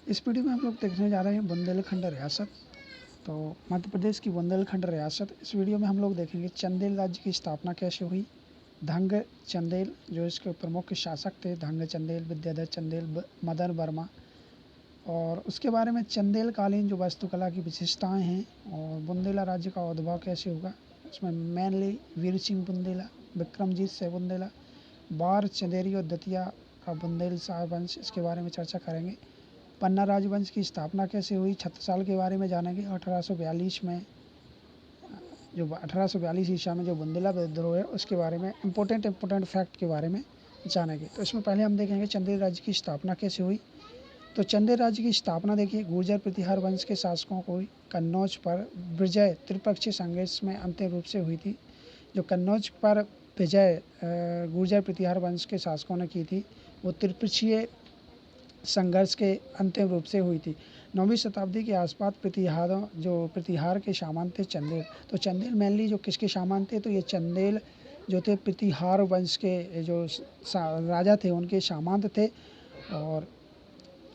इस वीडियो में हम लोग देखने जा रहे हैं बुंदेलखंड रियासत। तो मध्य प्रदेश की बुंदेलखंड रियासत, इस वीडियो में हम लोग देखेंगे चंदेल राज्य की स्थापना कैसे हुई। धंग चंदेल जो इसके प्रमुख शासक थे, धंग चंदेल, विद्याधर चंदेल, मदन वर्मा, और उसके बारे में चंदेल कालीन जो वास्तुकला की विशेषताएं हैं और बुंदेला राज्य का उद्भव कैसे होगा। उसमें मेनली वीर सिंह बुंदेला, विक्रमजीत से बुंदेला, बार चंदेरी और दतिया का बुंदेल शाह वंश, इसके बारे में चर्चा करेंगे। पन्ना राजवंश की स्थापना कैसे हुई, छत्रसाल के बारे में जानेंगे। 1842 में जो 1842 ईसा में जो बुंदेला विद्रोह है उसके बारे में इम्पोर्टेंट फैक्ट के बारे में जानेंगे। तो इसमें पहले हम देखेंगे चंदेल राज्य की स्थापना कैसे हुई। तो चंदेल राज्य की स्थापना देखिए, गुर्जर प्रतिहार वंश के शासकों को कन्नौज पर विजय त्रिपक्षीय संघर्ष में अंतिम रूप से हुई थी। जो कन्नौज पर विजय गुर्जर प्रतिहार वंश के शासकों ने की थी, वो त्रिपक्षीय संघर्ष के अंतिम रूप से हुई थी। 9वीं शताब्दी के आसपास प्रतिहार के सामंत थे चंदेल। तो चंदेल मेनली जो किसके सामंत थे, तो ये चंदेल जो थे प्रतिहार वंश के जो राजा थे उनके सामंत थे।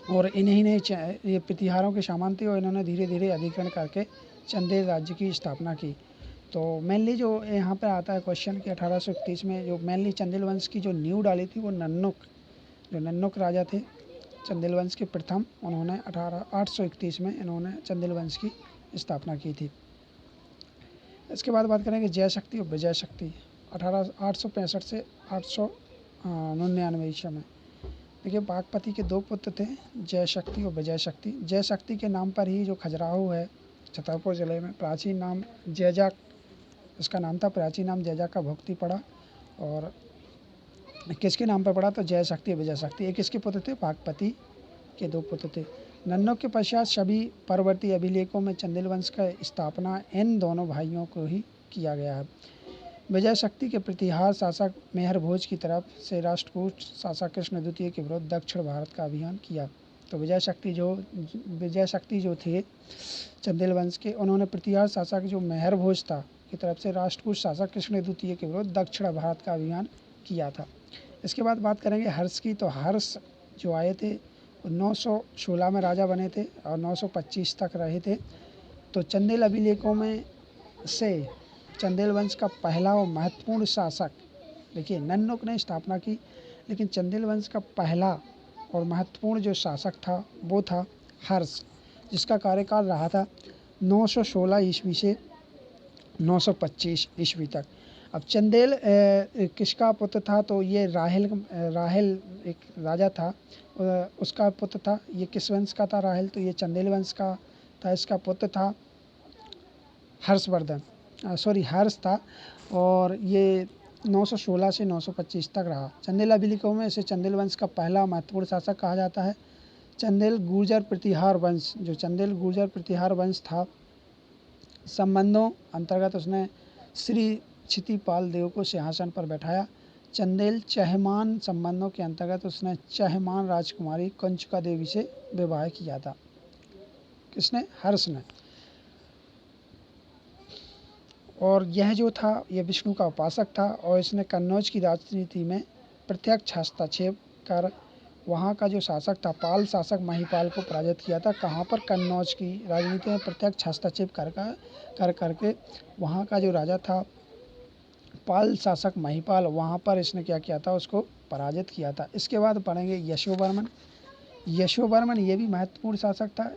और इन्हीं ने ये प्रतिहारों के सामंत थे और इन्होंने धीरे धीरे अधिग्रहण करके चंदेल राज्य की स्थापना की। तो मेनली जो यहाँ पर आता है क्वेश्चन कि 1831 में जो मेनली चंदेल वंश की जो नींव डाली थी वो नन्नुक राजा थे चंदेल वंश के प्रथम। उन्होंने 831 में इन्होंने चंदेल वंश की स्थापना की थी। इसके बाद बात करेंगे जय शक्ति और विजय शक्ति। 865 से 899 ईस्वी में देखिए, बागपति के दो पुत्र थे, जय शक्ति और विजय शक्ति। जय शक्ति के नाम पर ही जो खजुराहो है छतरपुर जिले में, प्राचीन नाम जैजाक इसका नाम था, प्राचीन नाम जैजाक का भुक्ति पड़ा। और किसके नाम पर पड़ा, तो जय शक्ति और विजय शक्ति। एक किसके पुत्र थे, बागपति के दो पुत्र थे। नन्नों के पश्चात सभी परवर्ती अभिलेखों में चंदेल वंश का स्थापना इन दोनों भाइयों को ही किया गया है। विजय शक्ति के प्रतिहार शासक मेहर भोज की तरफ से राष्ट्रकूट शासक कृष्ण द्वितीय के विरुद्ध दक्षिण भारत का अभियान किया। तो विजय शक्ति जो थे चंदेल वंश के, उन्होंने प्रतिहार शासक जो मेहर भोज था की तरफ से राष्ट्रकूट शासक कृष्ण द्वितीय के विरुद्ध दक्षिण भारत का अभियान किया था। इसके बाद बात करेंगे हर्ष की। तो हर्ष जो आए थे 916 में राजा बने थे और 925 तक रहे थे। तो चंदेल अभिलेखों में से चंदेल वंश का पहला और महत्वपूर्ण शासक, देखिए नन्नुक ने स्थापना की, लेकिन चंदेल वंश का पहला और महत्वपूर्ण जो शासक था वो था हर्ष, जिसका कार्यकाल रहा था 916 ईस्वी से 925 ईस्वी तक। अब चंदेल किसका पुत्र था, तो ये राहेल एक राजा था, उसका पुत्र था। ये किस वंश का था राहेल, तो ये चंदेल वंश का था। इसका पुत्र था हर्ष था। और ये 916 से 925 तक रहा। चंदेल अभिलेखों में इसे चंदेल वंश का पहला महत्वपूर्ण शासक कहा जाता है। चंदेल गुर्जर प्रतिहार वंश, जो चंदेल गुर्जर प्रतिहार वंश था, संबंधों अंतर्गत उसने श्री क्षितिपाल देव को सिंहासन पर बैठाया। चंदेल चहमान संबंधों के अंतर्गत उसने चहमान राजकुमारी कंचुका देवी से विवाह किया था। किसने, हर्ष ने। और यह जो था यह विष्णु का उपासक था और इसने कन्नौज की राजनीति में प्रत्यक्ष हस्तक्षेप कर वहाँ का जो शासक था पाल शासक महिपाल को पराजित किया था। कहाँ पर, कन्नौज की राजनीति में प्रत्यक्ष हस्तक्षेप करके वहाँ का जो राजा था पाल शासक महिपाल, वहाँ पर इसने क्या किया था, उसको पराजित किया था। इसके बाद पढ़ेंगे यशोवर्मन ये भी महत्वपूर्ण शासक था।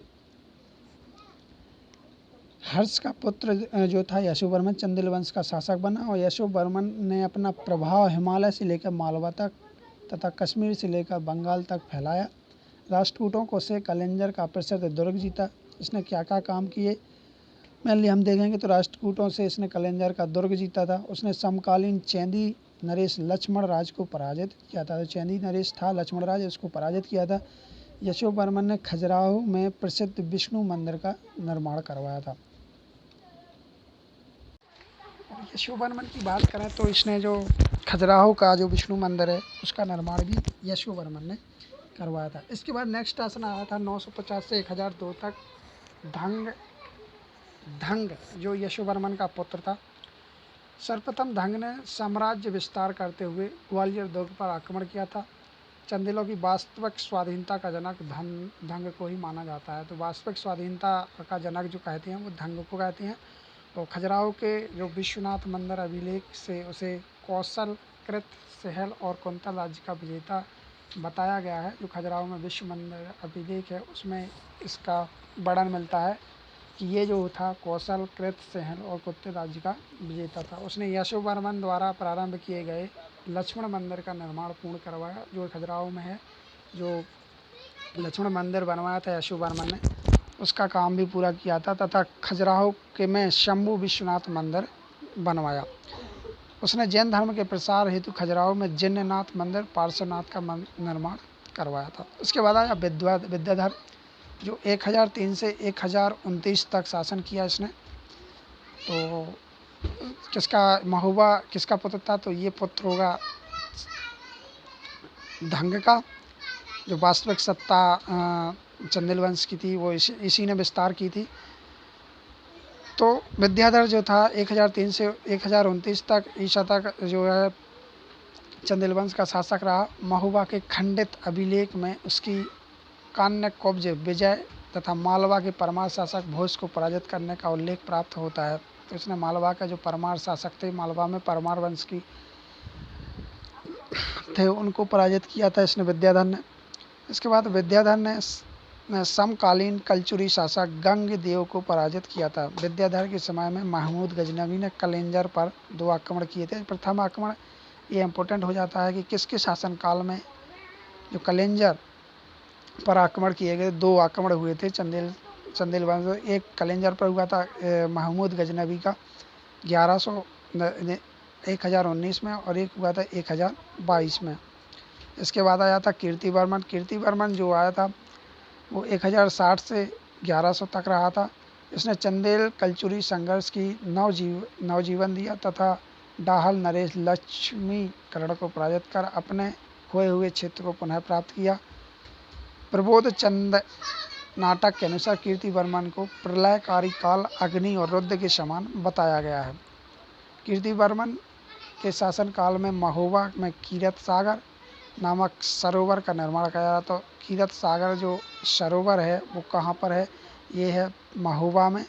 हर्ष का पुत्र जो था यशोवर्मन चंदेल वंश का शासक बना और यशोवर्मन ने अपना प्रभाव हिमालय से लेकर मालवा तक तथा कश्मीर से लेकर बंगाल तक फैलाया। राष्ट्रकूटों को से कलिंजर का प्रसिद्ध दुर्ग जीता। इसने क्या क्या काम किए, मेनली हम देखेंगे तो राष्ट्रकूटों से इसने कलिंजर का दुर्ग जीता था। उसने समकालीन चैंदी नरेश लक्ष्मण राज को पराजित किया था। तो चैंदी नरेश था लक्ष्मण राज, उसको पराजित किया था। यशोवर्मन ने खजुराहो में प्रसिद्ध विष्णु मंदिर का निर्माण करवाया था। यशोवर्मन की बात करें तो इसने जो खजुराहो का जो विष्णु मंदिर है उसका निर्माण भी यशोवर्मन ने करवाया था। इसके बाद नेक्स्ट शासन आया था 950 से 1002 तक धंग जो यशोवर्मन का पुत्र था। सर्वप्रथम धंग ने साम्राज्य विस्तार करते हुए ग्वालियर दुर्ग पर आक्रमण किया था। चंदेलों की वास्तविक स्वाधीनता का जनक धंग को ही माना जाता है। तो वास्तविक स्वाधीनता का जनक जो कहते हैं वो धंग को कहते हैं। और खजुराहो के जो विश्वनाथ मंदिर अभिलेख से उसे कौशल, कृत, सहल और कुंतल राज्य का विजेता बताया गया है। जो खजुराहो में विश्व मंदिर अभिलेख है उसमें इसका वर्णन मिलता है कि ये जो था कौशल, कृत, सहल और कुंतल राज्य का विजेता था। उसने यशोवर्मन द्वारा प्रारंभ किए गए लक्ष्मण मंदिर का निर्माण पूर्ण करवाया, जो खजुराहो में है। जो लक्ष्मण मंदिर बनवाया था यशोवर्मन ने, उसका काम भी पूरा किया था। तथा खजुराहो के में शंभु विश्वनाथ मंदिर बनवाया। उसने जैन धर्म के प्रसार हेतु खजुराहो में जिन्नाथ मंदिर, पार्श्वनाथ का निर्माण करवाया था। उसके बाद आया विद्याधर, जो 1003 से 1029 तक शासन किया इसने। तो किसका महुआ किसका पुत्र था? तो ये पुत्र होगा धंग का। जो वास्तविक सत्ता चंदेल वंश की थी वो इसी ने विस्तार की थी। तो विद्याधर जो था 1003 से 1029 तक ईसा तक जो है चंदेल वंश का शासक रहा। महुआ के खंडित अभिलेख में उसकी कान्य कब्ज विजय तथा मालवा के परमार शासक भोज को पराजित करने का उल्लेख प्राप्त होता है। तो इसने मालवा का जो परमार शासक थे, मालवा में परमार वंश की थे, उनको पराजित किया था इसने विद्याधर ने। इसके बाद विद्याधर ने समकालीन कलचुरी शासक गंग देव को पराजित किया था। विद्याधर के समय में महमूद गजनवी ने कलिंजर पर 2 आक्रमण किए थे। प्रथम आक्रमण ये इम्पोर्टेंट हो जाता है कि किसके शासनकाल में जो कलिंजर पर आक्रमण किए गए, 2 आक्रमण हुए थे चंदेल वंश। एक कलिंजर पर हुआ था महमूद गजनवी का 1019 में, और एक हुआ था 1022 में। इसके बाद आया था कीर्तिवर्मन। कीर्तिवर्मन जो आया था वो 1060 से 1100 तक रहा था। इसने चंदेल कलचुरी संघर्ष की नवजीवन दिया तथा डाहल नरेश लक्ष्मीकरण को पराजित कर अपने खोए हुए क्षेत्र को पुनः प्राप्त किया। प्रबोध चंद नाटक के अनुसार कीर्तिवर्मन को प्रलयकारी काल, अग्नि और रुद्र के समान बताया गया है। कीर्तिवर्मन के शासनकाल में महोबा में कीरत सागर नामक सरोवर का निर्माण किया। तो कीरत सागर जो सरोवर है वो कहाँ पर है? ये है महोबा में।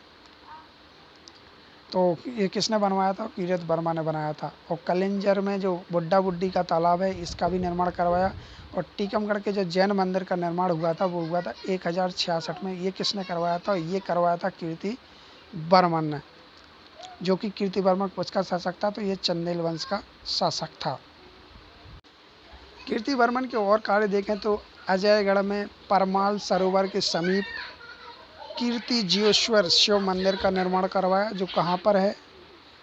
तो ये किसने बनवाया था? कीरत वर्मा ने बनाया था। और कलिंजर में जो बुड्ढा बुड्ढी का तालाब है इसका भी निर्माण करवाया। और टीकमगढ़ के जो जैन मंदिर का निर्माण हुआ था वो हुआ था 1066 में। ये किसने करवाया था? ये करवाया था कीर्ति वर्मन ने, जो कि कीर्ति वर्मन उसका शासक था। तो ये चंदेल वंश का शासक था। कीर्ति वर्मन के और कार्य देखें तो अजयगढ़ में परमाल सरोवर के समीप कीर्ति जीवेश्वर शिव मंदिर का निर्माण करवाया, जो कहाँ पर है?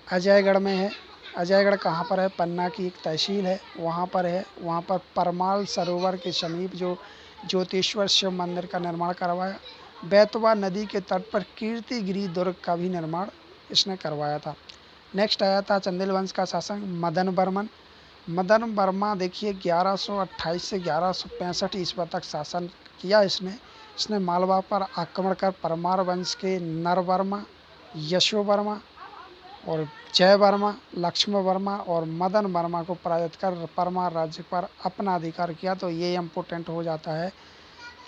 अजयगढ़ में है। अजयगढ़ कहाँ पर है? पन्ना की एक तहसील है, वहाँ पर है। वहाँ पर परमाल सरोवर के समीप जो ज्योतिश्वर शिव मंदिर का निर्माण करवाया। बैतवा नदी के तट पर कीर्तिगिरी दुर्ग का भी निर्माण इसने करवाया था। नेक्स्ट आया था चंदेल वंश का शासक मदन वर्मन। मदन वर्मा देखिए 1128 से 1165 ईस्वी तक शासन किया इसने मालवा पर आक्रमण कर परमार वंश के नरवर्मा, यशोवर्मा और जयवर्मा, लक्ष्मण वर्मा और मदन वर्मा को पराजित कर परमार राज्य पर अपना अधिकार किया। तो ये इम्पोर्टेंट हो जाता है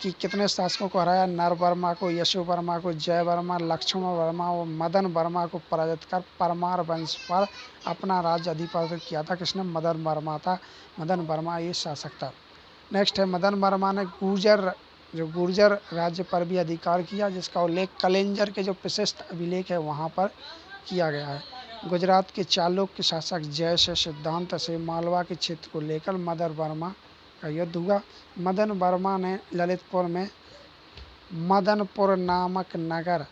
कि कितने शासकों को हराया? नरवर्मा को, यशोवर्मा को, जयवर्मा, लक्ष्मण वर्मा और मदन वर्मा को पराजित कर परमार वंश पर अपना राज्य अधिपति किया था। किसने? मदन वर्मा था। मदन वर्मा ये शासक था। नेक्स्ट है मदन वर्मा ने गुर्जर राज्य पर भी अधिकार किया, जिसका उल्लेख कलिंजर के जो प्रशस्त अभिलेख है वहाँ पर किया गया है। गुजरात के चालुक्य शासक जय से सिद्धांत से मालवा के क्षेत्र को लेकर मदन वर्मा का युद्ध हुआ। मदन वर्मा ने ललितपुर में मदनपुर नामक नगर,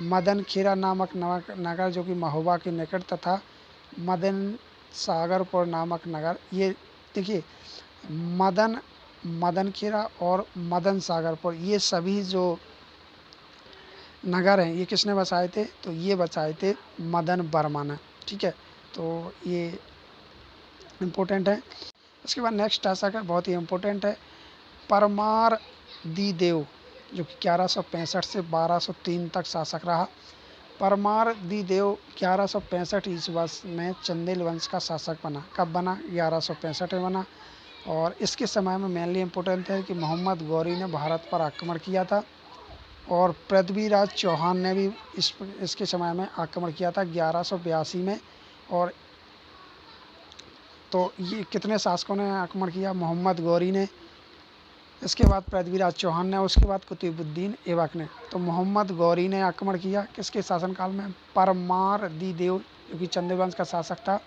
मदनखेरा नामक नगर जो कि महोबा के निकट, तथा मदन सागरपुर नामक नगर, ये देखिए मदनखेरा और मदन सागरपुर ये सभी जो नगर हैं ये किसने बसाए थे? तो ये बसाए थे मदन वर्मा ने। ठीक है, तो ये इम्पोर्टेंट है। इसके बाद नेक्स्ट शासक है, बहुत ही इम्पोर्टेंट है, परमार दी देव, जो कि 1165 से 1203 तक शासक रहा। परमार दी देव 1165 ईस्वी में चंदेल वंश का शासक बना। कब बना? 1165 में बना। और इसके समय में मेनली इम्पोर्टेंट है कि मोहम्मद गौरी ने भारत पर आक्रमण किया था और पृथ्वीराज चौहान ने भी इसके समय में आक्रमण किया था 1182 में। और तो ये कितने शासकों ने आक्रमण किया? मोहम्मद गौरी ने, इसके बाद पृथ्वीराज चौहान ने, उसके बाद कुतुबुद्दीन ऐबक ने। तो मोहम्मद गौरी ने आक्रमण किया किसके शासनकाल में? परमारदीदेव जो कि चंदेल वंश का शासक था,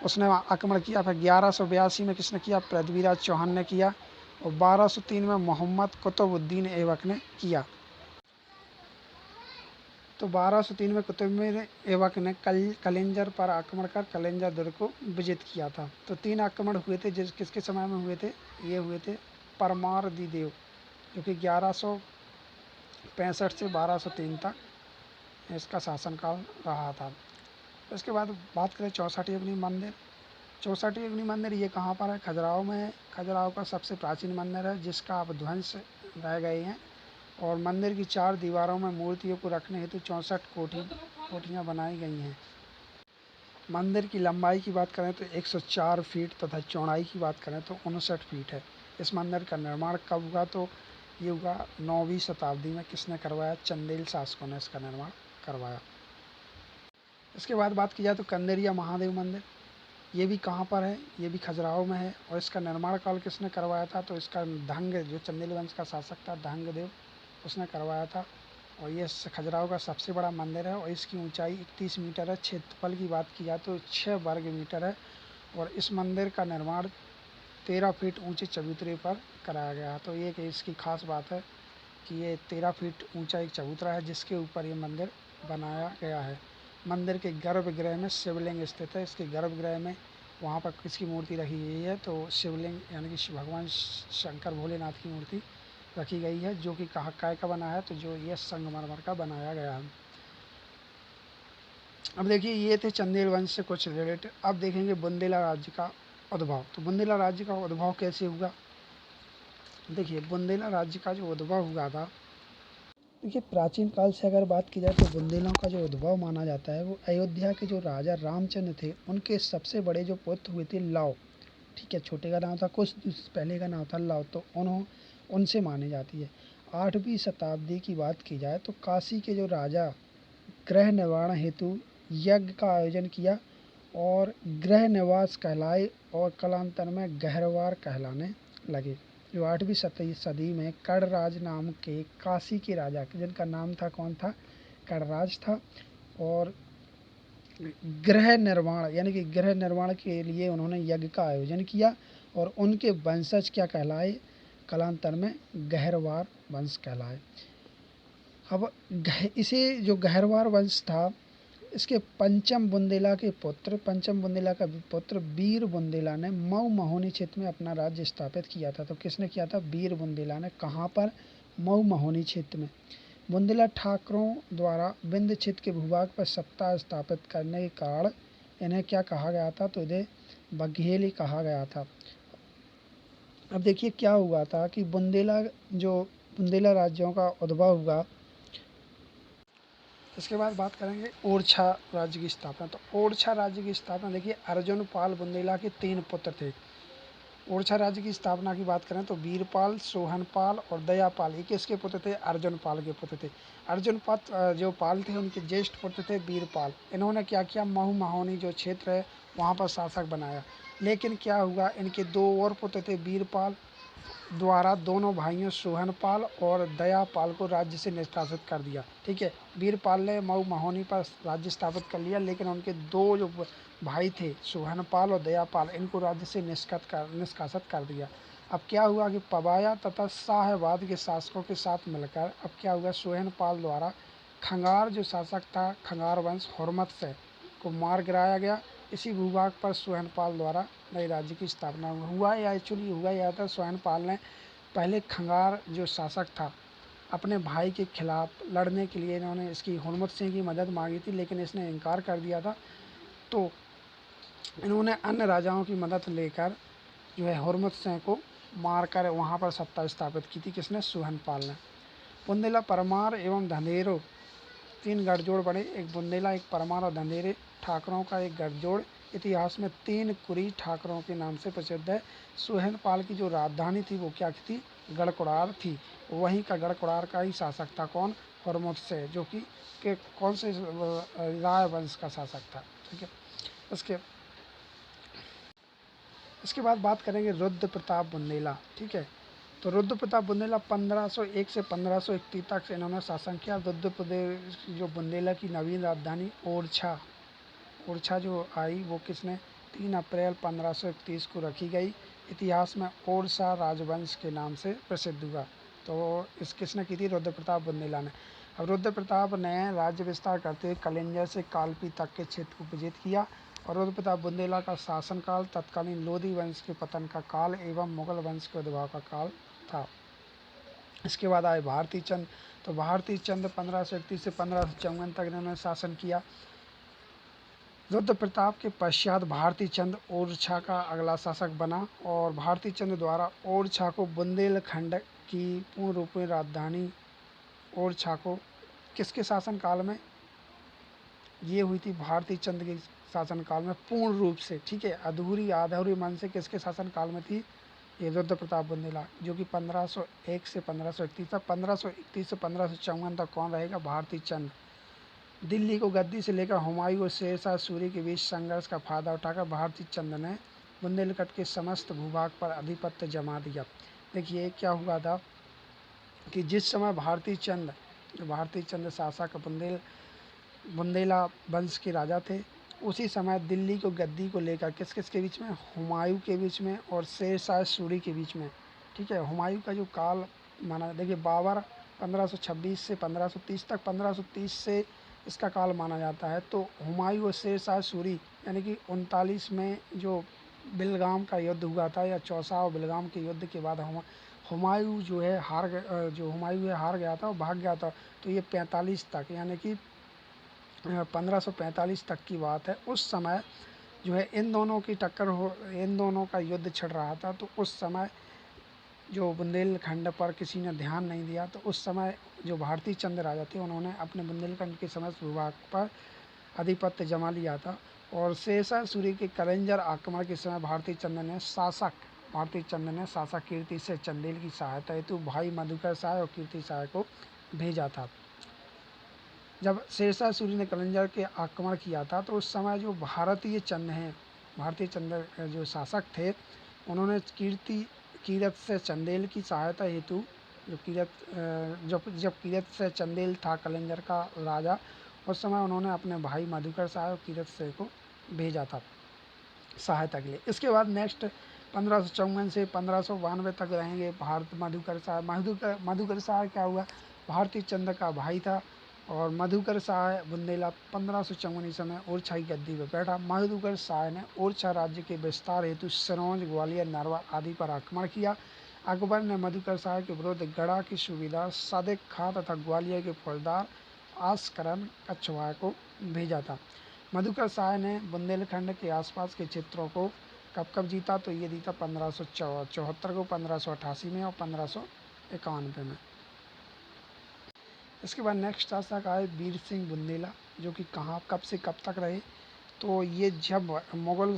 उसने आक्रमण किया। फिर 1182 में किसने किया? पृथ्वीराज चौहान ने किया। और 1203 में मोहम्मद कुतुबुद्दीन ऐबक ने किया। तो 1203 में कुतुबुद्दीन ऐबक ने कलिंजर पर आक्रमण कर कलिंजर दुर्ग को विजित किया था। तो 3 आक्रमण हुए थे किसके समय में हुए थे? ये हुए थे परमारदीदेव जो कि 1165 से 1203 तक इसका शासनकाल रहा था। इसके बाद बात करें चौसठी अग्नि मंदिर। चौसठी अग्नि मंदिर ये कहाँ पर है? खजुराहो में है। खजुराहो का सबसे प्राचीन मंदिर है जिसका अब ध्वंस रह गए हैं। और मंदिर की 4 दीवारों में मूर्तियों को रखने हेतु 64 कोठियाँ बनाई गई हैं। मंदिर की लंबाई की बात करें तो 104 फीट तथा चौड़ाई की बात करें तो 59 फीट है। इस मंदिर का निर्माण कब हुआ? तो ये हुआ 9वीं शताब्दी में। किसने करवाया? चंदेल शासकों ने इसका निर्माण करवाया। इसके बाद बात की जाए तो कंदेरिया महादेव मंदिर, ये भी कहाँ पर है? ये भी खजुराहो में है। और इसका निर्माण काल किसने करवाया था? तो इसका धंग जो चंदेल वंश का शासक था धंगदेव, उसने करवाया था। और ये खजुराहो का सबसे बड़ा मंदिर है और इसकी ऊंचाई 31 मीटर है। क्षेत्रफल की बात की जाए तो 6 वर्ग मीटर है। और इस मंदिर का निर्माण 13 फीट ऊंचे चबूतरे पर कराया गया। तो ये कि इसकी खास बात है कि ये 13 फीट ऊंचा एक चबूतरा है जिसके ऊपर ये मंदिर बनाया गया है। मंदिर के गर्भगृह में शिवलिंग स्थित है। इसके गर्भगृह में वहाँ पर किसकी मूर्ति रखी गई है? तो शिवलिंग यानी कि भगवान शंकर भोलेनाथ की मूर्ति रखी गई है जो कि कहाँ काय का बना है? तो जो ये संगमरमर का बनाया गया है। अब देखिए ये थे चंदेल वंश से कुछ रिलेटेड। अब देखेंगे बुंदेला राज्य का उद्भव। तो बुंदेला राज्य का उद्भव कैसे हुआ? देखिए बुंदेला राज्य का जो उद्भव हुआ था, देखिए प्राचीन काल से अगर बात की जाए तो बुंदेलों का जो उद्भव माना जाता है वो अयोध्या के जो राजा रामचंद्र थे उनके सबसे बड़े जो पुत्र हुए थे लव, ठीक है, छोटे का नाम था कुछ पहले का नाम था लव, तो उनसे मानी जाती है। 8वीं शताब्दी की बात की जाए तो काशी के जो राजा गृह निर्माण हेतु यज्ञ का आयोजन किया और गृह निवास कहलाए और कालांतर में गहरवार कहलाने लगे। जो 8वीं सदी में कड़राज नाम के काशी के राजा जिनका नाम था, कौन था? कड़राज था। और गृह निर्माण यानी कि गृह निर्माण के लिए उन्होंने यज्ञ का आयोजन किया और उनके वंशज क्या कहलाए? कालांतर में गहरवार वंश कहलाए। अब इसे जो गहरवार वंश था इसके पंचम बुंदेला का पुत्र वीर बुंदेला ने मऊ महोनी क्षेत्र में अपना राज्य स्थापित किया था। तो किसने किया था? वीर बुंदेला ने। कहाँ पर? मऊ महोनी क्षेत्र में। बुंदेला ठाकरों द्वारा विंध्य क्षेत्र के भूभाग पर सत्ता स्थापित करने के कारण इन्हें क्या कहा गया था? तो इन्हें बघेली कहा गया था। अब देखिए क्या हुआ था कि बुंदेला राज्यों का उद्भव हुआ। इसके बाद बात करेंगे ओरछा राज्य की स्थापना। तो ओरछा राज्य की स्थापना देखिए अर्जुन पाल बुंदेला के 3 पुत्र थे। ओरछा राज्य की स्थापना की बात करें तो वीरपाल, सोहनपाल और दयापाल ये किसके पुत्र थे? अर्जुन पाल के पुत्र थे। अर्जुन पाल जो पाल थे उनके ज्येष्ठ पुत्र थे वीरपाल। इन्होंने क्या किया? महू महोनी जो क्षेत्र है वहाँ पर शासक बनाया। लेकिन क्या हुआ? इनके 2 और पुत्र थे वीरपाल द्वारा दोनों भाइयों सोहनपाल और दयापाल को राज्य से निष्कासित कर दिया। ठीक है, वीरपाल ने मऊ महोनी पर राज्य स्थापित कर लिया लेकिन उनके 2 जो भाई थे सोहनपाल और दयापाल इनको राज्य से निष्कासित कर दिया। अब क्या हुआ कि पबाया तथा शाहवाद के शासकों के साथ मिलकर अब क्या हुआ? सोहनपाल द्वारा खंगार जो शासक था खंगार वंश हुरमत से को मार गिराया गया। इसी भूभाग पर सोहनपाल द्वारा नए राज्य की स्थापना हुआ या था सोहनपाल ने पहले खंगार जो शासक था अपने भाई के खिलाफ लड़ने के लिए इन्होंने इसकी हुरमत सिंह की मदद मांगी थी लेकिन इसने इनकार कर दिया था। तो इन्होंने अन्य राजाओं की मदद लेकर जो है हुरमत सिंह को मारकर वहाँ पर सत्ता स्थापित की थी। किसने? सोहनपाल ने। बुंदेला, परमार एवं धंधेरो 3 गठजोड़ बने। एक बुंदेला, एक परमार और धंधेरे ठाकरों का एक गठजोड़ इतिहास में 3 कुरी ठाकरों के नाम से प्रसिद्ध है। सुहेलपाल की जो राजधानी थी वो क्या थी? गढ़कुड़ार थी। वहीं का गढ़कुड़ार का ही शासक था कौन? हरमुदसे, जो कि कौन से राय वंश का शासक था। ठीक है। इसके इसके बाद बात करेंगे रुद्र प्रताप बुंदेला। ठीक है। तो रुद्र प्रताप बुंदेला 1501 से 1531 तक से इन्होंने शासन किया। रुद्र प्रदेश जो बुंदेला की नवीन राजधानी ओरछा जो आई वो किसने? 3 अप्रैल 1531 को रखी गई। इतिहास में ओरछा राजवंश के नाम से प्रसिद्ध हुआ। तो इस किसने की थी? रुद्र प्रताप बुंदेला ने। अब रुद्र प्रताप ने राज्य विस्तार करते हुए कलिंजर से कालपी तक के क्षेत्र को विजित किया। और रुद्र प्रताप बुंदेला का शासनकाल तत्कालीन लोधी वंश के पतन का काल एवं मुगल वंश के उद्भव का काल था। इसके बाद आए भारती चंद। तो भारती चंद 1531 से 1554 तक इन्होंने शासन किया। रुद्र प्रताप के पश्चात भारती चंद ओरछा का अगला शासक बना और भारती चंद द्वारा ओरछा को बुंदेलखंड की पूर्ण रूप में राजधानी ओरछा को किसके शासनकाल में ये हुई थी? भारती चंद के शासनकाल में पूर्ण रूप से। ठीक है। अधूरी मन से किसके शासनकाल में थी? ये रुद्र प्रताप बुंदेला, जो कि 1501 से 1531 तक। 1531 से 1554 तक कौन रहेगा? भारती चंद। दिल्ली को गद्दी से लेकर हुमायूं और शेरशाह सूरी के बीच संघर्ष का फायदा उठाकर भारती चंद ने बुंदेलखंड के समस्त भूभाग पर आधिपत्य जमा दिया। देखिए क्या हुआ था कि जिस समय भारती चंद शासक बुंदेला वंश के राजा थे, उसी समय दिल्ली को गद्दी को लेकर किस किस के बीच में? हुमायूं के बीच में और शेरशाह सूरी के बीच में। ठीक है। हुमायूं का जो काल माना, देखिए बाबर 1526 से 1530 तक, 1530 से इसका काल माना जाता है। तो हुमायूं और शेरशाह सूरी यानी कि 39 में जो बिलगाम का युद्ध हुआ था, या चौसा और बिलगाम के युद्ध के बाद हुमायूं जो है हार गया था और भाग गया था। तो ये 45 तक यानी कि 1545 तक की बात है। उस समय जो है इन दोनों का युद्ध छिड़ रहा था। तो उस समय जो बुंदेलखंड पर किसी ने ध्यान नहीं दिया, तो उस समय जो भारती चंद राजा थे उन्होंने अपने बुंदेलखंड के समस्त भूभाग पर आधिपत्य जमा लिया था। और शेरशाह सूरी के कलिंजर आक्रमण के समय भारती चंद ने शासक कीर्ति से चंदेल की सहायता हेतु भाई मधुकर शाह और कीर्ति शाह को भेजा था। जब शेरशाह सूरी ने कलिंजर के आक्रमण किया था, तो उस समय जो भारतीय चंद जो शासक थे, उन्होंने कीरत से चंदेल की सहायता हेतु जब कीरत से चंदेल था कलिंजर का राजा, उस समय उन्होंने अपने भाई मधुकर शाह और कीरत से को भेजा था सहायता के लिए। इसके बाद नेक्स्ट 1554 से 1592 तक रहेंगे मधुकर शाह क्या हुआ? भारती चंद का भाई था। और मधुकर शाह बुंदेला 1554 ईस्वी में ओरछा की गद्दी पर बैठा। मधुकर शाह ने ओरछा राज्य के विस्तार हेतु सिरोंज, ग्वालियर, नरवर आदि पर आक्रमण किया। अकबर ने मधुकर शाह के विरुद्ध गढ़ा के सूबेदार सादिक खां तथा ग्वालियर के फौजदार आस्करन कछवाह को भेजा था। मधुकर शाह ने बुंदेलखंड के आसपास के क्षेत्रों को कब जीता? तो ये जीता 1574 को, 1588 में और 1591 में। इसके बाद नेक्स्ट शासक आए वीर सिंह बुंदेला, जो कि कब से कब तक रहे? तो ये जब मुगल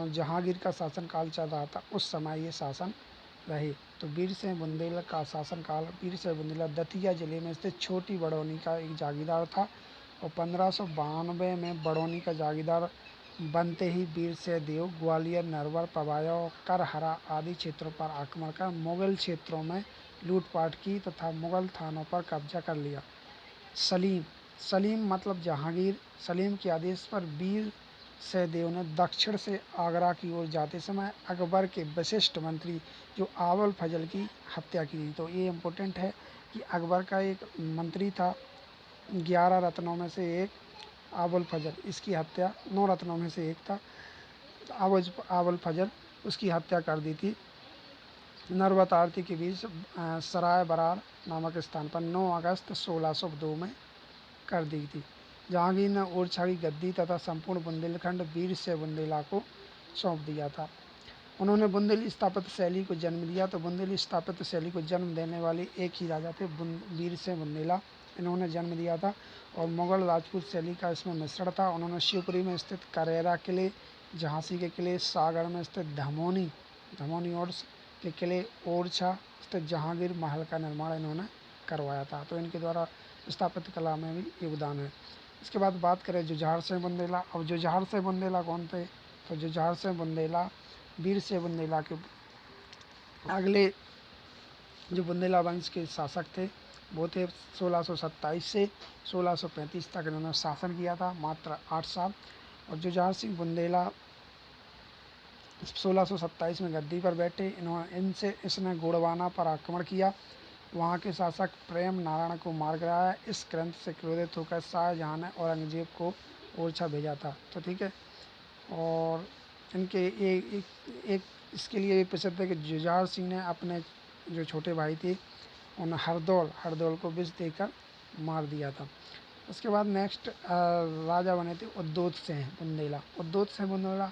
जहांगीर का शासनकाल चल रहा था, उस समय ये शासन रहे। तो वीर सिंह बुंदेला का शासनकाल, वीर सिंह बुंदेला दतिया जिले में स्थित छोटी बड़ौनी का एक जागीरदार था। और 1592 में बड़ौनी का जागीरदार बनते ही वीर सिंह देव ग्वालियर, नरवर, पवाया और करहरा आदि क्षेत्रों पर आक्रमण कर मुगल क्षेत्रों में लूटपाट की तथा मुगल थानों पर कब्जा कर लिया। सलीम मतलब जहांगीर। सलीम के आदेश पर वीर सिंह ने दक्षिण से आगरा की ओर जाते समय अकबर के विशिष्ट मंत्री जो आवल फजल की हत्या की थी। तो ये इम्पोर्टेंट है कि अकबर का एक मंत्री था 11 रत्नों में से एक, आवल फजल, इसकी हत्या 9 रत्नों में से एक था आवल फजल, उसकी हत्या कर दी थी नरवत आरती के बीच सराय बरार नामक स्थान पर 9 अगस्त 1602 में कर दी थी। जहांगीर ने ओरछा की गद्दी तथा संपूर्ण बुंदेलखंड वीर सिंह बुंदेला को सौंप दिया था। उन्होंने बुंदेली स्थापत्य शैली को जन्म दिया। तो बुंदेली स्थापत्य शैली को जन्म देने वाले एक ही राजा थे वीर सिंह बुंदेला। इन्होंने जन्म दिया था और मुग़ल राजपूत शैली का इसमें मिश्रण था। उन्होंने शिवपुरी में स्थित करेरा किले, झांसी के किले, सागर में स्थित धमोनी और के किले, ओरछा स्थित जहांगीर महल का निर्माण इन्होंने करवाया था। तो इनके द्वारा स्थापत्य कला में भी योगदान है। इसके बाद बात करें जुझार सिंह बुंदेला। अब जुझार सिंह बुंदेला कौन थे? तो जुझार सिंह बुंदेला वीर सिंह बुंदेला के अगले जो बुंदेला वंश के शासक थे वो थे। 1627 से 1635 तक इन्होंने शासन किया था, मात्र 8 साल। और जुझार सिंह बुंदेला 1627 में गद्दी पर बैठे। इसने गोंडवाना पर आक्रमण किया, वहाँ के शासक प्रेम नारायण को मार गिराया। इस ग्रंथ से क्रोधित होकर शाहजहाँ ने औरंगजेब को ओरछा भेजा था। तो ठीक है, और इनके एक इसके लिए भी प्रसिद्ध है कि जुझार सिंह ने अपने जो छोटे भाई थे उन हरदौल को विष देकर मार दिया था। उसके बाद नेक्स्ट राजा बने थे उद्योत सिंह बुंदेला। उद्योत सिंह बुंदेला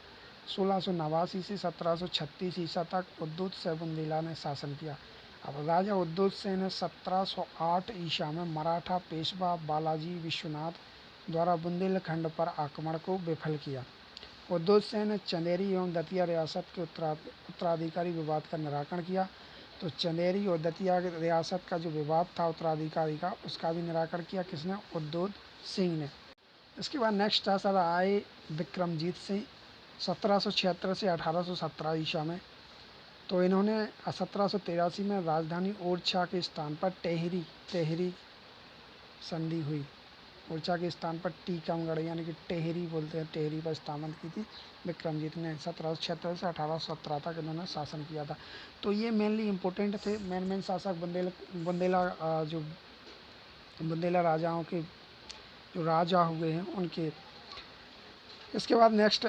1689 से 1736 ईसा तक उद्योत सिंह बुंदेला ने शासन किया। अब राजा उद्योत सिंह ने 1708 ईसा में मराठा पेशवा बालाजी विश्वनाथ द्वारा बुंदेलखंड पर आक्रमण को विफल किया। उद्योत सिंह ने चंदेरी एवं दतिया रियासत के उत्तराधिकारी विवाद का निराकरण किया। तो चंदेरी और दतिया रियासत का जो विवाद था उत्तराधिकारी का, उसका भी निराकरण किया। किसने? उद्योत सिंह ने। इसके बाद नेक्स्ट शासक आए विक्रमजीत सिंह 1776 से 1817 ईसा में। तो इन्होंने 1783 में राजधानी ओरछा के स्थान पर टेहरी संधि हुई। ओरछा के स्थान पर टीकमगढ़ यानी कि टेहरी बोलते हैं, टेहरी पर स्थापना की थी विक्रमजीत ने। 1776 से 1817 तक इन्होंने शासन किया था। तो ये मेनली इम्पोर्टेंट थे, मेन शासक जो बुंदेला राजाओं के जो राजा हुए हैं उनके। इसके बाद नेक्स्ट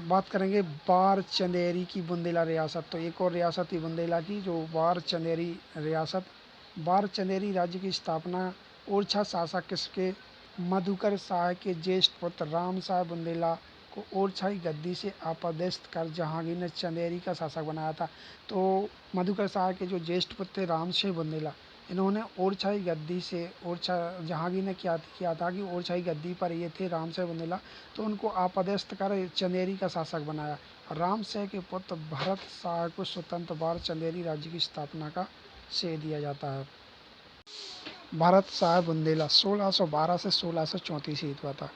बात करेंगे बार चंदेरी की बुंदेला रियासत। तो एक और रियासत थी बुंदेला की, जो बार चंदेरी रियासत। बार चंदेरी राज्य की स्थापना ओरछा शासक किसके? मधुकर शाह के ज्येष्ठ पुत्र राम शाह बुंदेला को ओरछाई गद्दी से अपदस्थ कर जहांगीर ने चंदेरी का शासक बनाया था। तो मधुकर शाह के जो ज्येष्ठ पुत्र राम शाह बुंदेला, इन्होंने ओरछाई गद्दी से जहांगीर ने क्या किया था कि ओरछाई गद्दी पर ये थे राम शाह बुंदेला, तो उनको अपदस्थ कर चंदेरी का शासक बनाया। राम शाह के पुत्र भरत शाह को स्वतंत्र बार चंदेरी राज्य की स्थापना का श्रेय दिया जाता है। भरत शाह बुंदेला 1612 से 1634 हुआ था।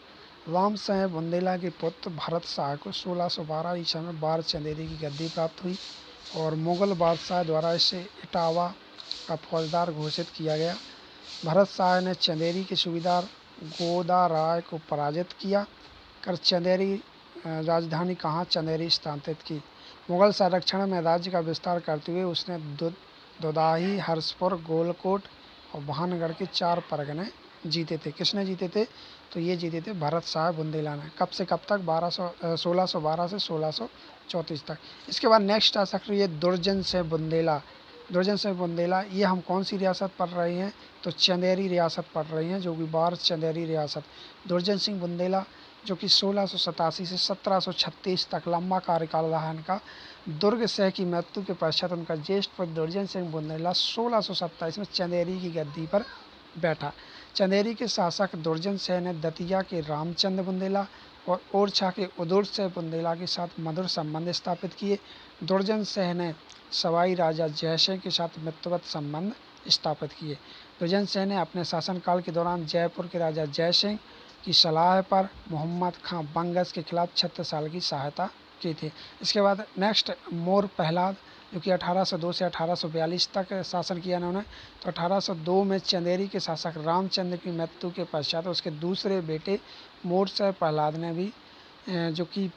राम शाह बुंदेला के पुत्र भरत शाह को 1612 ईसा में बार चंदेरी की गद्दी प्राप्त हुई और मुगल बादशाह द्वारा इसे इटावा का फौजदार घोषित किया गया। भरत शाह ने चंदेरी के सूबेदार गोदा राय को पराजित किया कर चंदेरी राजधानी चंदेरी स्थानांतरित की। मुगल संरक्षण में राज्य का विस्तार करते हुए उसने दोदाही, हर्षपुर, गोलकोट और भानगढ़ के 4 परगने जीते थे। किसने जीते थे? तो ये जीते थे भरत शाह बुंदेला ने। कब से कब तक? 1612 से 1634 तक। इसके बाद नेक्स्ट आ सकती है दुर्जन सिंह बुंदेला। दुर्जन सिंह बुंदेला ये हम कौन सी रियासत पढ़ रहे हैं? तो चंदेरी रियासत पढ़ रहे हैं, जो कि बार चंदेरी रियासत। दुर्जन सिंह बुंदेला जो कि 1687 से 1736 तक लंबा कार्यकाल रहा इनका। दुर्ग सिंह की मृत्यु के पश्चात उनका ज्येष्ठ पुत्र दुर्जन सिंह बुंदेला 1627 में चंदेरी की गद्दी पर बैठा। चंदेरी के शासक दुर्जन सिंह ने दतिया के रामचंद्र बुंदेला और ओरछा के उदय सिंह बुंदेला के साथ मधुर संबंध स्थापित किए। दुर्जन सिंह ने सवाई राजा जयसिंह के साथ मित्रवत संबंध स्थापित किए। दुर्जन सिंह ने अपने शासनकाल के दौरान जयपुर के राजा जयसिंह की सलाह पर मोहम्मद खां बंगस के खिलाफ 36 साल की सहायता की थी। इसके बाद नेक्स्ट मोर प्रहलाद जो कि 1802 से 1842 तक शासन किया इन्होंने। तो 1802 में चंदेरी के शासक रामचंद्र की मृत्यु के पश्चात उसके दूसरे बेटे मोरशह प्रहलाद ने भी जो कि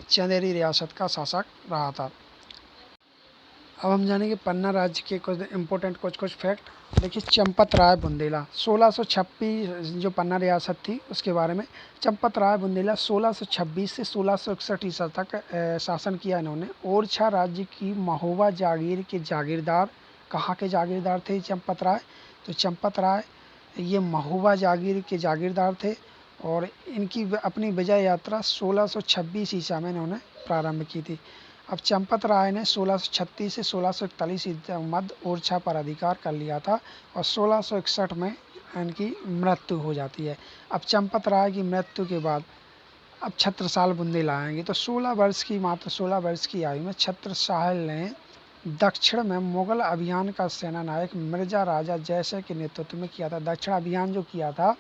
चंदेरी रियासत का शासक रहा था। अब हम जानेंगे पन्ना राज्य के कुछ इम्पोर्टेंट कुछ फैक्ट। देखिए चंपत राय बुंदेला 1626 जो पन्ना रियासत थी उसके बारे में। चंपत राय बुंदेला 1626 से 1661 ईसा तक शासन किया इन्होंने। ओरछा राज्य की महोबा जागीर के जागीरदार, कहाँ के जागीरदार थे चंपत राय? तो चंपत राय ये महोबा जागीर के जागीरदार थे और इनकी अपनी विजय यात्रा 1626 ईसा में इन्होंने प्रारंभ की थी। अब चंपत राय ने 1636 से 1641 ईसा मध्य ओरछा पर अधिकार कर लिया था और 1661 में इनकी मृत्यु हो जाती है। अब चंपत राय की मृत्यु के बाद अब छत्रसाल बुंदेला आएंगे। तो 16 वर्ष की आयु में छत्रसाल ने दक्षिण में मुगल अभियान का सेनानायक मिर्जा राजा जयसिंह के नेतृत्व में किया था। दक्षिण अभियान जो किया था,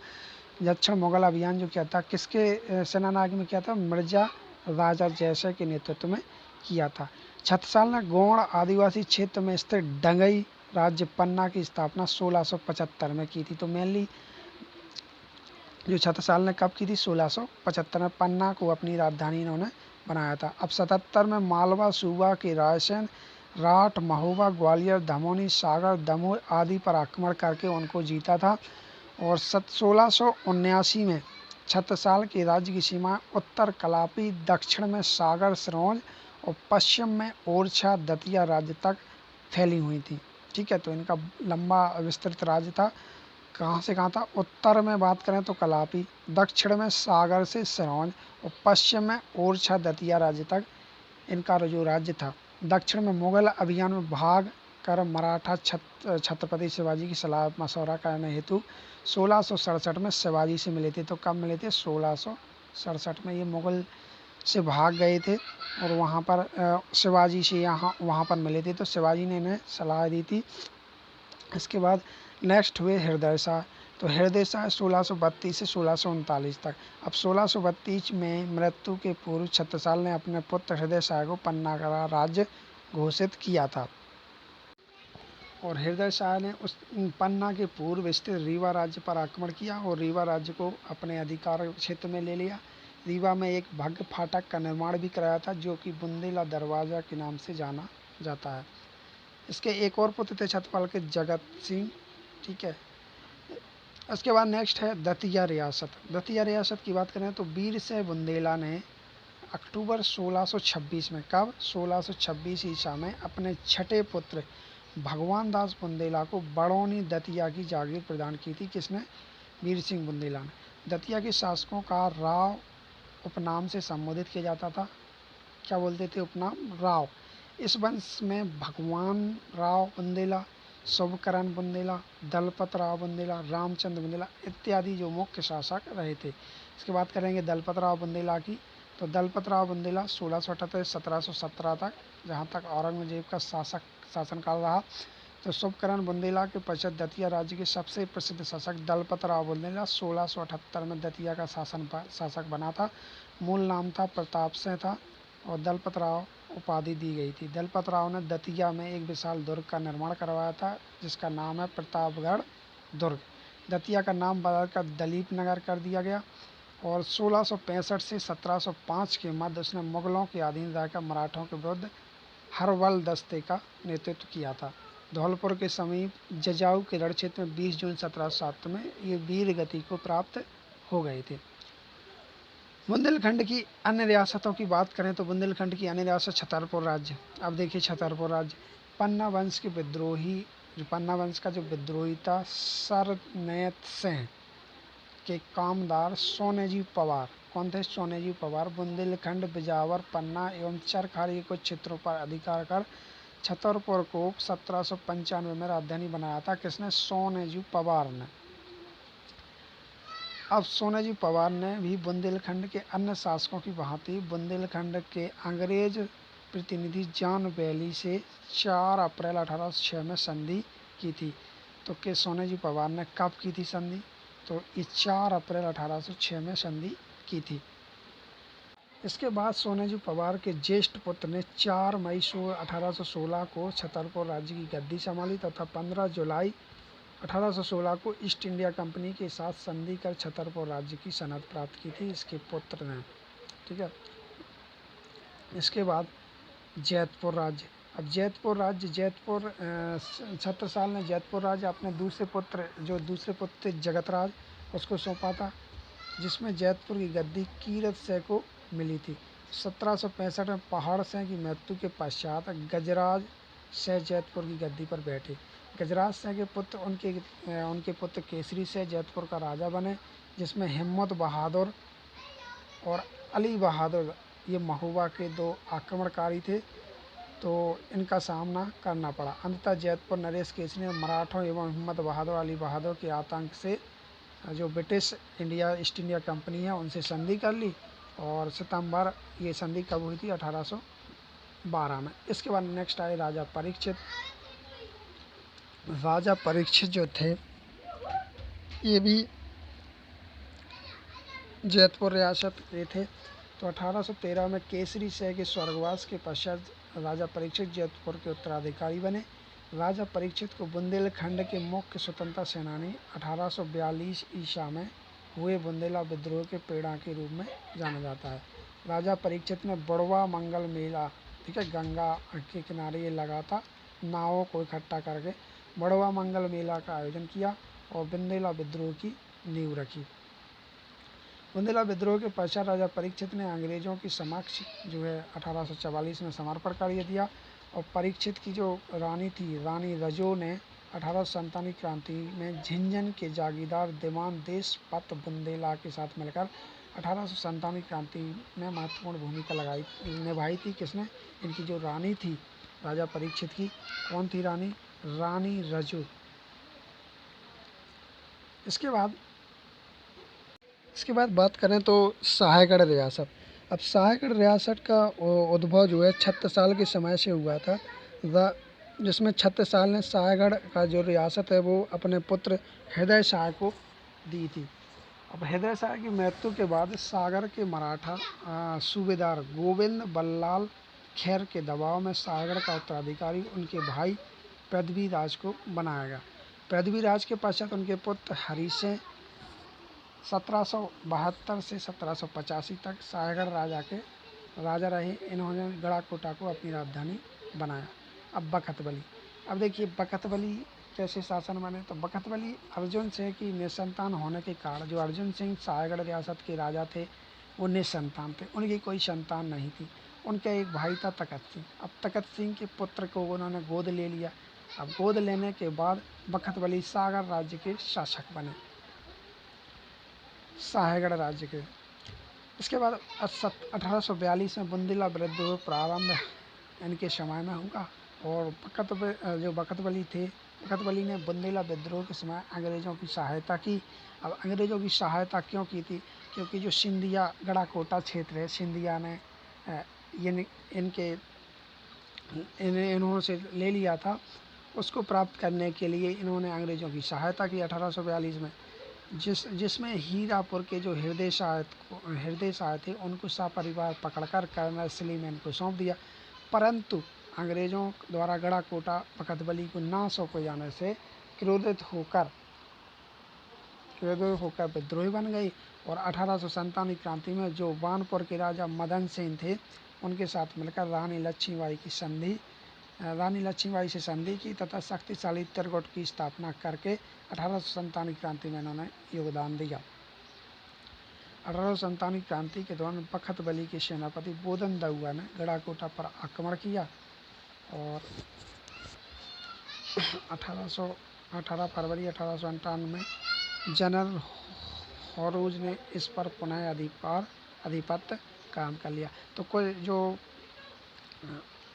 दक्षिण मुगल अभियान जो किया था, किसके सेनानायक में किया था? मिर्जा राजा जयसिंह के नेतृत्व में किया था। छत्रसाल ने गौड़ आदिवासी क्षेत्र में स्थित डंगई राज्य पन्ना की स्थापना 1675 में की थी। तो मेनली जो छत्रसाल ने कब की थी? 1675 में पन्ना को अपनी राजधानी इन्होंने बनाया था। अब 77 में मालवा सूबा के रायसेन, राठ, महोबा, ग्वालियर, धमोनी, सागर, दमोह आदि पर आक्रमण करके उनको जीता था। और 1679 में छत्रसाल के राज्य की सीमा उत्तर कलापी, दक्षिण में सागर, सिरोंज और पश्चिम में ओरछा, दतिया राज्य तक फैली हुई थी। ठीक है, तो इनका लंबा विस्तृत राज्य था। कहाँ से कहाँ था? उत्तर में बात करें तो कलापी, दक्षिण में सागर से सिरोंज और पश्चिम में ओरछा, दतिया राज्य तक इनका जो राज्य था। दक्षिण में मुगल अभियान में भाग कर मराठा छत्रपति शिवाजी की सलाह मशवरा करने हेतु 1667 में शिवाजी से मिले थे। तो कब मिले थे? 1667 में ये मुगल से भाग गए थे और वहाँ पर शिवाजी से वहाँ पर मिले थे। तो शिवाजी ने इन्हें सलाह दी थी। इसके बाद नेक्स्ट हुए हृदय शाह। तो हृदय शाह 1632 से 1639 तक। अब 1632 में मृत्यु के पूर्व छत्रसाल ने अपने पुत्र हृदय शाह को पन्ना का राज्य घोषित किया था। और हृदय शाह ने उस पन्ना के पूर्व स्थित रीवा राज्य पर आक्रमण किया और रीवा राज्य को अपने अधिकार क्षेत्र में ले लिया। रीवा में एक भव्य फाटक का निर्माण भी कराया था, जो कि बुंदेला दरवाजा के नाम से जाना जाता है। इसके एक और पुत्र थे छत्रपाल के, जगत सिंह। ठीक है, इसके बाद नेक्स्ट है दतिया रियासत। दतिया रियासत की बात करें तो वीर सिंह बुंदेला ने अक्टूबर 1626 में, कब? 1626 ईसा में अपने छठे पुत्र भगवान दास बुंदेला को बड़ौनी दतिया की जागीर प्रदान की थी। किसने? वीर सिंह बुंदेला ने। दतिया के शासकों का राव उपनाम से संबोधित किया जाता था। क्या बोलते थे? उपनाम राव। इस वंश में भगवान राव बुंदेला, शुभकरण बुंदेला, दलपत राव बुंदेला, रामचंद्र बुंदेला इत्यादि जो मुख्य शासक रहे थे। इसके बात करेंगे दलपत राव बुंदेला की। तो दलपत राव बुंदेला 1678 से 1717 तक, जहाँ तक औरंगजेब का शासनकाल रहा। तो शुभकरण बुंदेला के पश्चात दतिया राज्य के सबसे प्रसिद्ध शासक दलपत राव बुंदेला 1678 में दतिया का शासक बना था। मूल नाम था प्रताप सिंह था और दलपत राव उपाधि दी गई थी। दलपत राव ने दतिया में एक विशाल दुर्ग का निर्माण करवाया था, जिसका नाम है प्रतापगढ़ दुर्ग। दतिया का नाम बदलकर दलीप नगर कर दिया गया। और 1665 से 1705 के मध्य उसने मुगलों के अधीन रहकर मराठों के विरुद्ध हरवल दस्ते का नेतृत्व किया था। धौलपुर के समीप जजाऊ के रण क्षेत्र में 20 जून 1707 में ये वीर गति को प्राप्त हो गए थे। बुंदेलखंड की अन्य रियासतों की बात करें तो बुंदेलखंड की अन्य रियासत छतरपुर राज्य। अब देखिए छतरपुर राज्य, पन्ना वंश का जो विद्रोही था सरनेत सिंह के कामदार सोनेजी पवार। कौन थे? सोनेजी पवार। बुंदेलखंड, बिजावर, पन्ना एवं चरखारी के कुछ क्षेत्रों पर अधिकार कर छतरपुर को 1795 में राजधानी बनाया था। किसने? सोनेजी पवार ने। अब सोनेजी पवार ने भी बुंदेलखंड के अन्य शासकों की भांति बुंदेलखंड के अंग्रेज प्रतिनिधि जॉन बैली से 4 अप्रैल 1806 में संधि की थी। तो के सोनेजी पवार ने कब की थी संधि? तो इस 4 अप्रैल 1806 में संधि की थी। इसके बाद सोनेजी पवार के ज्येष्ठ पुत्र ने 4 मई 1816 को छतरपुर राज्य की गद्दी संभाली तथा 15 जुलाई 1816 को ईस्ट इंडिया कंपनी के साथ संधि कर छतरपुर राज्य की सनद प्राप्त की थी इसके पुत्र ने। ठीक है, इसके बाद जैतपुर राज्य। अब जैतपुर छत्रसाल ने जैतपुर राज्य अपने दूसरे पुत्र जगतराज उसको सौंपा था, जिसमें जैतपुर की गद्दी कीरत सिंह को मिली थी। 1765 में पहाड़ सिंह की मृत्यु के पश्चात गजराज सिंह जैतपुर की गद्दी पर बैठे। गजराज सिंह के पुत्र उनके पुत्र केसरी सिंह जैतपुर का राजा बने, जिसमें हिम्मत बहादुर और अली बहादुर ये महोबा के 2 आक्रमणकारी थे। तो इनका सामना करना पड़ा। अंततः जैतपुर नरेश केसरी ने मराठों एवं हिम्मत बहादुर अली बहादुर के आतंक से जो British India east India company है उनसे संधि कर ली। और सितंबर, ये संधि कब हुई थी? 1812 में। इसके बाद नेक्स्ट आए राजा परीक्षित। राजा परीक्षित जो थे ये भी जैतपुर रियासत के थे। तो 1813 में केसरी शाह के स्वर्गवास के पश्चात राजा परीक्षित जैतपुर के उत्तराधिकारी बने। राजा परीक्षित को बुंदेलखंड के मुख्य स्वतंत्रता सेनानी 1842 ईसा में हुए बुंदेला विद्रोह के प्रेरणा के रूप में जाना जाता है। राजा परीक्षित ने बड़वा मंगल मेला, ठीक है, गंगा के किनारे ये लगा था, नावों को इकट्ठा करके बड़वा मंगल मेला का आयोजन किया और बुंदेला विद्रोह की नींव रखी। बुंदेला विद्रोह के पश्चात राजा परीक्षित ने अंग्रेजों की समक्ष जो है 1844 में समर्पण कर दिया। और परीक्षित की जो रानी थी, रानी रजो ने 1897 क्रांति में झिंझन के जागीरदार दीवान देशपत बुंदेला के साथ मिलकर 1897 क्रांति में महत्वपूर्ण भूमिका निभाई थी। किसने? इनकी जो रानी थी राजा परीक्षित की, कौन थी रानी? रानी रजो। इसके बाद बात करें तो साहेगढ़ रियासत। अब साहेगढ़ रियासत का उद्भव जो है छत्रसाल के समय से हुआ था, जिसमें छत्रसाल ने साहेगढ़ का जो रियासत है वो अपने पुत्र हृदय शाह को दी थी। अब हृदय शाह की मृत्यु के बाद सागर के मराठा सूबेदार गोविंद बल्लाल खैर के दबाव में साहेगढ़ का उत्तराधिकारी उनके भाई पृथ्वीराज को बनाया गया। पृथ्वीराज के पश्चात उनके पुत्र हरि सिंह 1772 से 1785 तक साहेगढ़ राजा रहे। इन्होंने गढ़ाकोटा को अपनी राजधानी बनाया। अब बखतबली। अब देखिए बखतबली कैसे शासन बने। तो बखतबली अर्जुन सिंह की निसंतान होने के कारण, जो अर्जुन सिंह साहेगढ़ रियासत के राजा थे वो निसंतान थे, उनकी कोई संतान नहीं थी। उनका एक भाई था तखत सिंह। अब तखत सिंह के पुत्र को उन्होंने गोद ले लिया। अब गोद लेने के बाद बखतबली सागर राज्य के शासक बने, साहेगढ़ राज्य के। इसके बाद 1842 में बुंदेला विद्रोह प्रारंभ इनके समय में हुआ। और बखतबली ने बुंदेला विद्रोह के समय अंग्रेज़ों की सहायता की। अब अंग्रेज़ों की सहायता क्यों की थी? क्योंकि जो सिंधिया गढ़ाकोटा क्षेत्र है, सिंधिया ने इन्होंने से ले लिया था, उसको प्राप्त करने के लिए इन्होंने अंग्रेज़ों की सहायता की 1842 में, जिसमें हीरापुर के जो हृदय शाह थे उनको सपरिवार पकड़कर कर्नल सलीम को सौंप दिया। परंतु अंग्रेज़ों द्वारा गढ़ाकोटा बखतबली को ना सौंपे जाने से क्रोधित होकर विद्रोही बन गई। और 1897 क्रांति में जो बानपुर के राजा मदन सेन थे उनके साथ मिलकर रानी लक्ष्मीबाई से संधि की तथा शक्तिशाली तिरगुट की स्थापना करके 1897 क्रांति में इन्होंने योगदान दिया। 1897 क्रांति के दौरान बखतबली के सेनापति बोधन दउआ ने गढ़ाकोटा पर आक्रमण किया और 18 फरवरी 1858 में जनरल हॉरोज ने इस पर पुनः आधिपत्य कायम कर लिया। तो कोई जो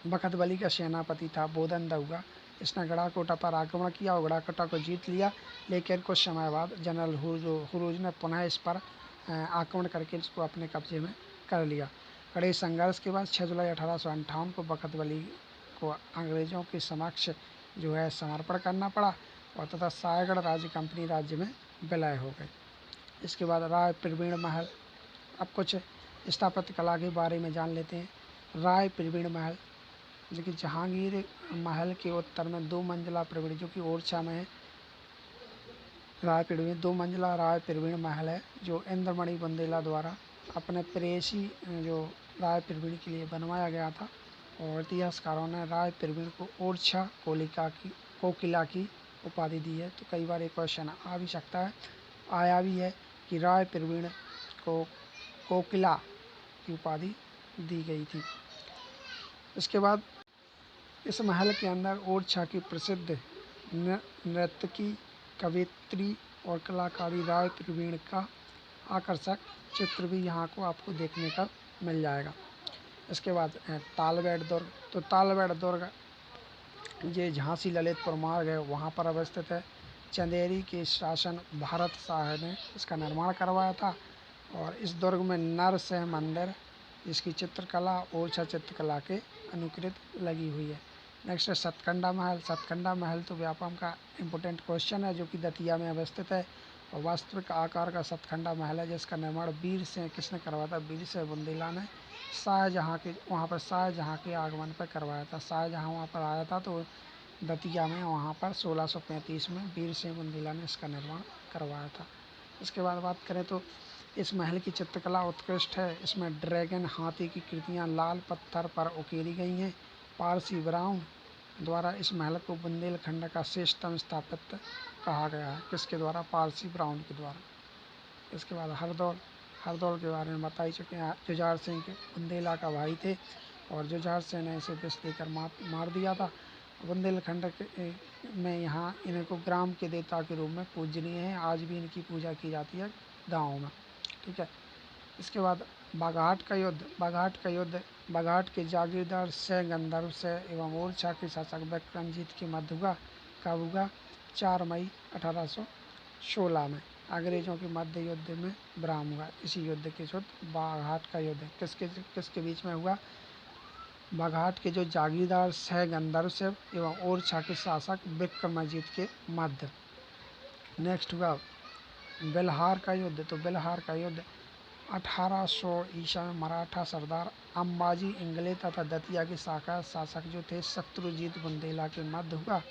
बखतबली का सेनापति था बोधन दउआ, इसने गढ़ाकोटा पर आक्रमण किया और गढ़ाकोटा को जीत लिया। लेकिन कुछ समय बाद जनरल हॉरोज ने पुनः इस पर आक्रमण करके इसको अपने कब्जे में कर लिया। कड़े संघर्ष के बाद 6 जुलाई 1858 को बखतबली को अंग्रेज़ों के समक्ष जो है समर्पण करना पड़ा और तथा साहेगढ़ राज्य कंपनी राज्य में विलय हो गए। इसके बाद राय प्रवीण महल। अब कुछ स्थापत्य कला के बारे में जान लेते हैं। राय प्रवीण महल जो कि जहांगीर महल के उत्तर में 2 मंजिला प्रवीण जो कि ओरछा में है, राय प्रवीण 2 मंजिला राय प्रवीण महल है जो इंद्रमणि बुंदेला द्वारा अपने प्रेयसी जो राय प्रवीण के लिए बनवाया गया था। और इतिहासकारों ने राय प्रवीण को ओरछा कोकिला की उपाधि दी है। तो कई बार एक क्वेश्चन आ भी सकता है, आया भी है कि राय प्रवीण को कोकिला की उपाधि दी गई थी। इसके बाद इस महल के अंदर ओरछा की प्रसिद्ध नर्तकी, कवयित्री और कलाकारी राय प्रवीण का आकर्षक चित्र भी यहाँ को आपको देखने का मिल जाएगा। इसके बाद तालबेड़ दुर्ग, तो तालबेड़ दुर्ग ये झांसी ललितपुर मार्ग है वहाँ पर अवस्थित है। चंदेरी के शासन भारत शाह ने इसका निर्माण करवाया था। और इस दुर्ग में नरसिंह मंदिर, इसकी चित्रकला ओरछा चित्रकला के अनुकृत लगी हुई है। नेक्स्ट है सतकंडा महल। सतकंडा महल तो व्यापम का इम्पोर्टेंट क्वेश्चन है, जो कि दतिया में अवस्थित है और वास्तविक आकार का सतकंडा महल है, जिसका निर्माण वीर सिंह किसने करवाया था? वीर सिंह बुंदेला ने शाहजहाँ के वहाँ पर शाहजहाँ के आगमन पर करवाया था। शाहजहाँ वहाँ पर आया था तो दतिया में वहाँ पर 1635 में वीर सिंह बुंदेला ने इसका निर्माण करवाया था। इसके बाद बात करें तो इस महल की चित्रकला उत्कृष्ट है। इसमें ड्रैगन हाथी की कृतियाँ लाल पत्थर पर उकेरी गई हैं। पारसी ब्राउन द्वारा इस महल को बुंदेलखंड का श्रेष्ठतम स्थापत्य कहा गया है। किसके द्वारा? पारसी ब्राउन के द्वारा। इसके बाद हरदौल। हरदौल के बारे में बता ही चुके हैं। जुझार सिंह के बुंदेला का भाई थे और जुझार सिंह ने इसे विष देकर मार दिया था। बुंदेलखंड में यहाँ इनको ग्राम के देवता के रूप में पूजनीय है। आज भी इनकी पूजा की जाती है गाँव में। ठीक है। इसके बाद बाघाट का युद्ध। बाघाट का युद्ध बाघाट के जागीरदार से गंधर्व से एवं ओरछा के शासक विक्रमजीत के मध्य हुआ। कब हुआ? 4 मई 1816 में अंग्रेजों के मध्य युद्ध में विराम हुआ। इसी युद्ध के युद्ध बाघाट का युद्ध किसके बीच में हुआ? बाघाट के जो जागीरदार सह गंधर्व से एवं ओरछा के शासक विक्रमजीत के मध्य। नेक्स्ट हुआ बेलहार का युद्ध। तो बेलहार का युद्ध 1800 ईसा में मराठा सरदार अंबाजी इंगले तथा दतिया के शाखा शासक जो थे शत्रुजीत बुंदेला के मध्य हुआ।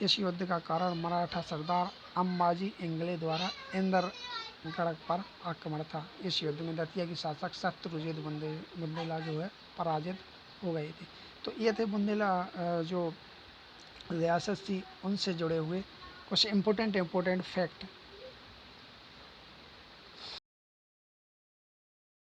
इस युद्ध का कारण मराठा सरदार अंबाजी इंगले द्वारा इंद्रगढ़ पर आक्रमण था। इस युद्ध में दतिया के शासक शत्रुजीत बुंदेला जो है पराजित हो गए थे। तो ये थे बुंदेला जो रियासत थी उनसे जुड़े हुए कुछ इम्पोर्टेंट फैक्ट